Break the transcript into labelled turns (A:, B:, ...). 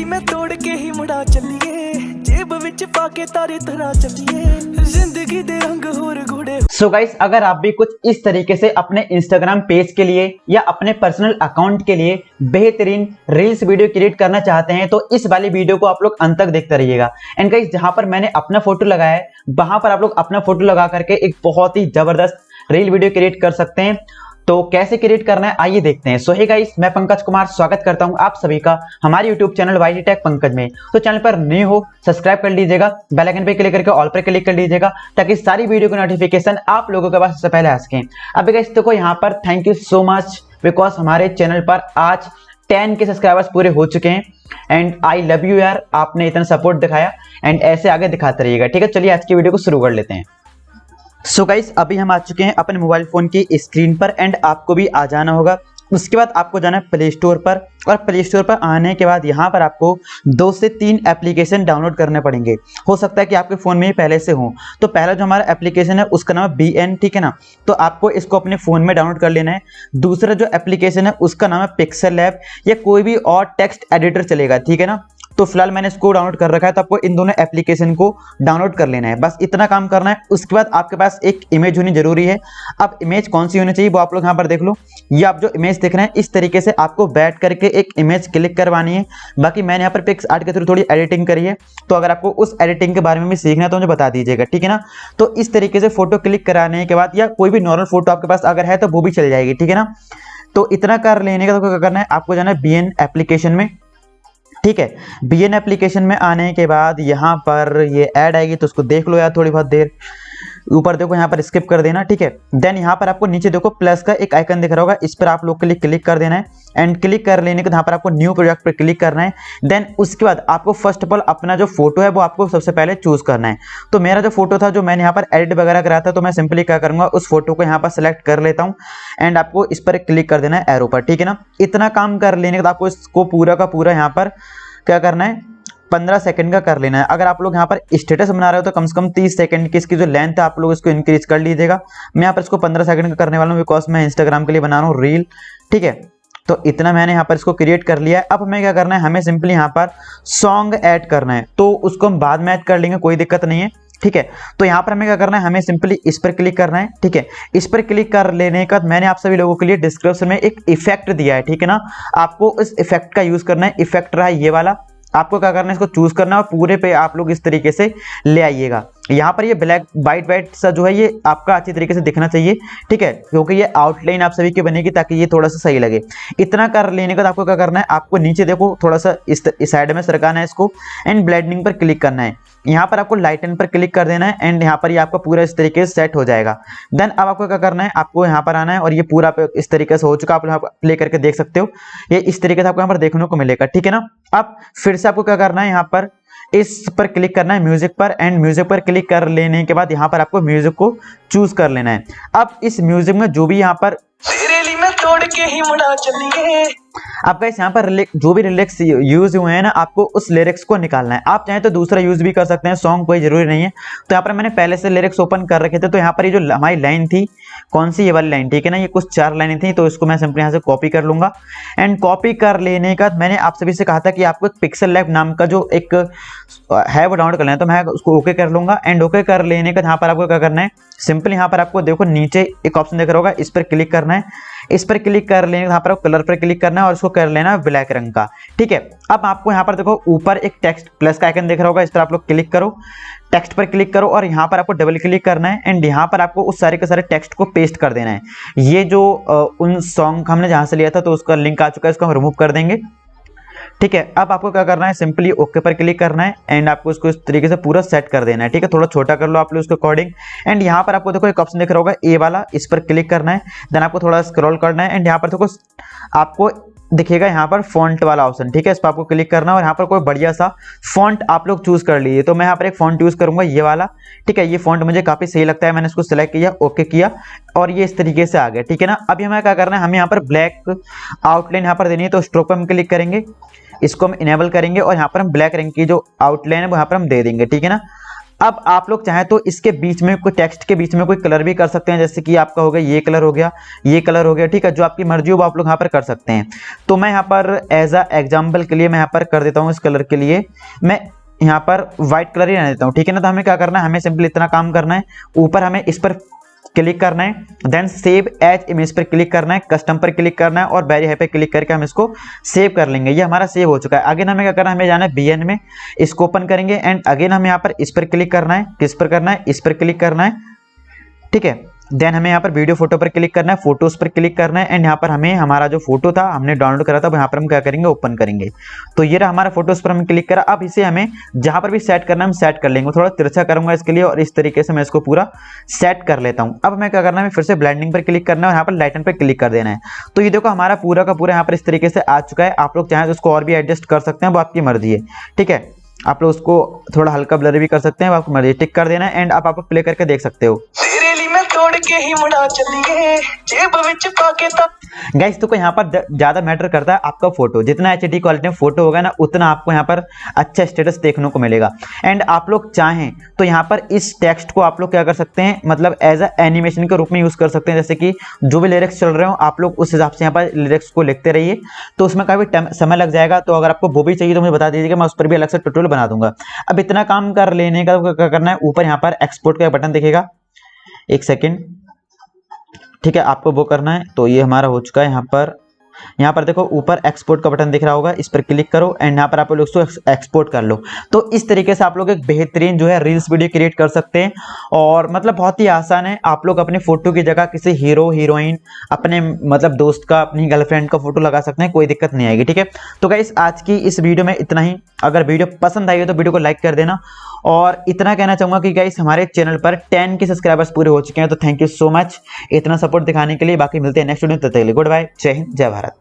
A: मैं तोड़ के ही मुड़ा चलिए, जेब विच पाके तारे तरह चलिए, जिंदगी दे रंग होर घोड़े।
B: सो गाइस, अगर आप भी कुछ इस तरीके से अपने इंस्टाग्राम पेज के लिए या अपने पर्सनल अकाउंट के लिए बेहतरीन रील्स वीडियो क्रिएट करना चाहते हैं तो इस वाली वीडियो को आप लोग अंत तक देखते रहिएगा। एंड गाइस, जहां पर मैंने अपना फोटो लगाया है वहां पर आप लोग अपना फोटो लगा करके एक बहुत ही जबरदस्त रील वीडियो क्रिएट कर सकते हैं। तो कैसे क्रिएट करना है आइए देखते हैं। सो हे गाइस, मैं पंकज कुमार स्वागत करता हूं आप सभी का हमारे YouTube channel YT tech Pankaj में। तो चैनल पर नए हो सब्सक्राइब कर लीजिएगा, बेल आइकन पे क्लिक करके ऑल पर क्लिक कर लीजिएगा ताकि सारी वीडियो की नोटिफिकेशन आप लोगों के पास सबसे पहले आ सके। अब गाइस देखो यहाँ पर thank you so much because हमारे चैनल पर आज 10 के सब्सक्राइबर्स पूरे हो चुके हैं एंड आई लव यू यार, आपने इतना सपोर्ट दिखाया एंड ऐसे आगे दिखाते रहिएगा। ठीक है, चलिए आज की वीडियो को शुरू कर लेते हैं। सो गाइस, अभी हम आ चुके हैं अपने मोबाइल फोन की स्क्रीन पर एंड आपको भी आ जाना होगा। उसके बाद आपको जाना है प्ले स्टोर पर और प्ले स्टोर पर आने के बाद यहाँ पर आपको 2 से 3 एप्लीकेशन डाउनलोड करने पड़ेंगे। हो सकता है कि आपके फ़ोन में ही पहले से हो। तो पहला जो हमारा एप्लीकेशन है उसका नाम है BN, ठीक है ना। तो आपको इसको अपने फ़ोन में डाउनलोड कर लेना है। दूसरा जो एप्लीकेशन है उसका नाम है पिक्सल लैब या कोई भी और टेक्स्ट एडिटर चलेगा, ठीक है ना। तो फिलहाल मैंने इसको डाउनलोड कर रखा है, तो आपको इन दोनों एप्लीकेशन को डाउनलोड कर लेना है। बस इतना काम करना है। उसके बाद आपके पास एक इमेज होनी जरूरी है। अब इमेज कौन सी होनी चाहिए वो आप लोग यहाँ पर देख लो। ये आप जो इमेज देख रहे हैं इस तरीके से आपको बैठ करके एक इमेज क्लिक करवानी है। बाकी मैंने यहाँ पर पिक्स आर्ट के थ्रू थोड़ी एडिटिंग करी है, तो अगर आपको उस एडिटिंग के बारे में भी सीखना है तो मुझे बता दीजिएगा, ठीक है ना। तो इस तरीके से फोटो क्लिक कराने के बाद या कोई भी नॉर्मल फोटो आपके पास अगर है तो वो भी चल जाएगी, ठीक है ना। तो इतना कर लेने का तो क्या करना है, आपको जाना है BN एप्लीकेशन में, ठीक है। BN एप्लीकेशन में आने के बाद यहाँ पर ये ऐड आएगी तो उसको देख लो यार थोड़ी बहुत देर। ऊपर देखो यहाँ पर स्किप कर देना, ठीक है। देन यहाँ पर आपको नीचे देखो प्लस का एक आइकन दिख रहा होगा, इस पर आप लोग के लिए क्लिक कर देना है एंड क्लिक कर लेने के यहाँ पर आपको न्यू प्रोजेक्ट पर क्लिक करना है। देन उसके बाद आपको फर्स्ट ऑफ ऑल अपना जो फोटो है वो आपको सबसे पहले चूज करना है। तो मेरा जो फोटो था जो मैंने यहाँ पर एडिट वगैरह कराया था, तो मैं सिंपली क्या करूंगा उस फोटो को यहाँ पर सेलेक्ट कर लेता हूँ एंड आपको इस पर क्लिक कर देना है एरो पर, ठीक है ना। इतना काम कर लेने के बाद आपको इसको पूरा का पूरा यहाँ पर क्या करना है 15 सेकंड का कर लेना है। अगर आप लोग यहाँ पर स्टेटस बना रहे हो तो कम से कम 30 सेकंड की इसकी जो लेंथ है आप लोग इसको इंक्रीज कर लीजिएगा। मैं यहाँ पर इसको 15 सेकंड का करने वाला हूँ बिकॉज मैं इंस्टाग्राम के लिए बना रहा हूँ रील, ठीक है। तो इतना मैंने यहाँ पर इसको क्रिएट कर लिया है। अब हमें क्या करना है, हमें सिंपली यहाँ पर सॉन्ग ऐड करना है, तो उसको हम बाद में ऐड कर लेंगे, कोई दिक्कत नहीं है, ठीक है। तो यहाँ पर हमें क्या करना है, हमें सिंपली इस पर क्लिक करना है, ठीक है। इस पर क्लिक कर लेने का मैंने आप सभी लोगों के लिए डिस्क्रिप्शन में एक इफेक्ट दिया है, ठीक है ना। आपको इस इफेक्ट का यूज करना है। इफेक्ट रहा ये वाला, आपको क्या करना है इसको चूज करना है और पूरे पे आप लोग इस तरीके से ले आइएगा। यहाँ पर ये ब्लैक वाइट सा जो है ये आपका अच्छी तरीके से दिखना चाहिए, ठीक है, क्योंकि ये आउटलाइन आप सभी की बनेगी ताकि ये थोड़ा सा सही लगे। इतना कर लेने के बाद आपको क्या करना है, आपको नीचे देखो थोड़ा सा इस साइड में सरकाना है इसको एंड ब्लेंडिंग पर क्लिक करना है। यहाँ पर आपको लाइटन पर क्लिक कर देना है एंड यहाँ पर ये आपका पूरा इस तरीके से सेट हो जाएगा। देन अब आपको क्या करना है, आपको यहाँ पर आना है और ये पूरा इस तरीके से हो चुका, आप यहाँ प्ले करके देख सकते हो। ये इस तरीके से आपको यहाँ पर देखने को मिलेगा, ठीक है ना। अब फिर से आपको क्या करना है, यहाँ पर इस पर क्लिक करना है म्यूजिक पर एंड म्यूजिक पर क्लिक कर लेने के बाद यहाँ पर आपको म्यूजिक को चूज कर लेना है। अब इस म्यूजिक में जो भी यहाँ पर
A: तेरे लिए मैं तोड़ के ही मुड़ा चलिए,
B: आप गाइस यहाँ पर जो भी लिरिक्स यूज हुए हैं ना आपको उस लिरिक्स को निकालना है। आप चाहें तो दूसरा यूज भी कर सकते हैं, सॉन्ग कोई जरूरी नहीं है। तो यहाँ पर मैंने पहले से लिरिक्स ओपन कर रखे थे, तो यहाँ पर ये जो हमारी लाइन थी कौन सी, ये वाली लाइन, ठीक है ना। ये कुछ 4 लाइनें थी, तो इसको मैं सिंपली यहाँ से कॉपी कर लूंगा एंड कॉपी कर लेने का मैंने आप सभी से कहा था कि आपको पिक्सल लैब नाम का जो एक है वो डाउनलोड कर लेना है, तो मैं उसको ओके कर लूंगा एंड ओके कर लेने का यहाँ पर आपको क्या करना है, सिंपली यहाँ पर आपको देखो नीचे एक ऑप्शन दिख रहा होगा, इस पर क्लिक करना है। इस पर क्लिक कर लेने यहाँ पर कलर पर क्लिक करना है और इसको कर लेना ब्लैक रंग का, ठीक है। अब आपको यहाँ पर देखो ऊपर एक टेक्स्ट प्लस का आइकन दिख रहा होगा, इस पर आप लोग क्लिक करो, टेक्स्ट पर क्लिक करो और यहाँ पर आपको डबल क्लिक करना है एंड यहाँ पर आपको उस सारे के सारे टेक्स्ट को पेस्ट कर देना है। ये जो उन सॉन्ग हमने जहाँ से लिया था तो उसका लिंक आ चुका है, इसको हम रिमूव कर देंगे, ठीक है। अब आपको क्या करना है, सिंपली ओके पर क्लिक करना है एंड आपको इसको इस तरीके से पूरा सेट कर देना है, ठीक है। थोड़ा छोटा कर लो आप लोग उसके अकॉर्डिंग एंड यहाँ पर आपको देखो एक ऑप्शन दिख रहा होगा ए वाला, इस पर क्लिक करना है। देन आपको थोड़ा स्क्रॉल करना है एंड यहाँ पर देखो आपको दिखेगा यहाँ पर फॉन्ट वाला ऑप्शन, ठीक है। इस पर आपको क्लिक करना है और यहाँ पर कोई बढ़िया सा फॉन्ट आप लोग चूज कर लीजिए। तो मैं यहाँ पर एक फॉन्ट यूज करूंगा ये वाला, ठीक है। ये फॉन्ट मुझे काफी सही लगता है, मैंने इसको सिलेक्ट किया, ओके किया और ये इस तरीके से आ गया, ठीक है ना। अभी हमें क्या करना है, हमें यहाँ पर ब्लैक आउटलाइन यहाँ पर देनी है, तो स्ट्रोक पर हम क्लिक करेंगे, इसको हम इनेबल करेंगे और यहाँ पर हम ब्लैक रंग की जो आउटलाइन है वो यहाँ पर हम दे देंगे, ठीक है ना। अब आप लोग चाहें तो इसके बीच में कोई टेक्स्ट के बीच में कोई कलर भी कर सकते हैं, जैसे कि आपका हो गया ये कलर हो गया, ये कलर हो गया, ठीक है। जो आपकी मर्जी हो वो आप लोग यहाँ पर कर सकते हैं। तो मैं यहाँ पर एज अ एग्जाम्पल के लिए मैं यहाँ पर कर देता हूँ, इस कलर के लिए मैं यहाँ पर व्हाइट कलर ही रहने देता हूँ, ठीक है ना। तो हमें क्या करना है, हमें सिंपली इतना काम करना है, ऊपर हमें इस पर क्लिक करना है, देन सेव एज इमेज पर क्लिक करना है, कस्टम पर क्लिक करना है और वेरी हाई पे क्लिक करके हम इसको सेव कर लेंगे। ये हमारा सेव हो चुका है। अगेन हमें क्या करना है, हमें जाना है बीएन में, इसको ओपन करेंगे एंड अगेन हमें यहाँ पर इस पर क्लिक करना है, किस पर करना है, इस पर क्लिक करना है, ठीक है। देन हमें यहाँ पर वीडियो फोटो पर क्लिक करना है, फोटोज पर क्लिक करना है एंड यहाँ पर हमें हमारा जो फोटो था हमने डाउनलोड करा था यहाँ पर हम क्या करेंगे, ओपन करेंगे। तो ये रहा हमारा फोटोज पर हम क्लिक करा। अब इसे हमें जहां पर भी सेट करना है हम सेट कर लेंगे। थोड़ा तिरछा करूंगा इसके लिए और इस तरीके से मैं इसको पूरा सेट कर लेता हूं। अब मैं क्या करना है, फिर से ब्लेंडिंग पर क्लिक करना है और यहाँ पर लाइटन पर क्लिक कर देना है। तो ये देखो हमारा पूरा का पूरा यहाँ पर इस तरीके से आ चुका है। आप लोग चाहें तो उसको और भी एडजस्ट कर सकते हैं, वो आपकी मर्जी है, ठीक है। आप लोग उसको थोड़ा हल्का ब्लर भी कर सकते हैं, आपको मर्जी, टिक कर देना है एंड आप प्ले करके देख सकते हो।
A: तोड़ के ही मुड़ा चलिए जेब विच पाके ता।
B: गाइस तो यहाँ पर ज्यादा मैटर करता है आपका फोटो, जितना एचडी क्वालिटी में फोटो होगा ना उतना आपको यहाँ पर अच्छा स्टेटस देखने को मिलेगा। एंड आप लोग चाहें तो यहाँ पर इस टेक्स्ट को आप लोग क्या कर सकते हैं, मतलब एज अ एनिमेशन के रूप में यूज कर सकते हैं। जैसे कि जो भी लिरिक्स चल रहे हो आप लोग उस हिसाब से यहाँ पर लिरिक्स को लिखते रहिए, तो उसमें काफी समय लग जाएगा। तो अगर आपको वो भी चाहिए तो मुझे बता दीजिएगा, मैं उस पर भी अलग से ट्यूटोरियल बना दूंगा। अब इतना काम कर लेने का क्या करना है, ऊपर यहाँ पर एक्सपोर्ट का बटन दिखेगा, एक सेकेंड, ठीक है, आपको वो करना है। तो ये हमारा हो चुका है। यहाँ पर देखो ऊपर एक्सपोर्ट का बटन दिख रहा होगा, इस पर क्लिक करो एंड यहाँ पर आप लोग इसको एक्सपोर्ट कर लो। तो इस तरीके से आप लोग एक बेहतरीन जो है रील्स वीडियो क्रिएट कर सकते हैं और मतलब बहुत ही आसान है। आप लोग अपनी फोटो की जगह किसी हीरो हीरोइन, अपने मतलब दोस्त का, अपनी गर्लफ्रेंड का फोटो लगा सकते हैं, कोई दिक्कत नहीं आएगी, ठीक है। तो गाइस आज की इस वीडियो में इतना ही। अगर वीडियो पसंद आई हो तो वीडियो को लाइक कर देना और इतना कहना चाहूंगा कि गाइस हमारे चैनल पर 10 के सब्सक्राइबर्स पूरे हो चुके हैं। तो थैंक यू सो मच इतना सपोर्ट दिखाने के लिए। बाकी मिलते हैं नेक्स्ट वीडियो में, तब तक के लिए गुड बाय, जय हिंद, जय भारत।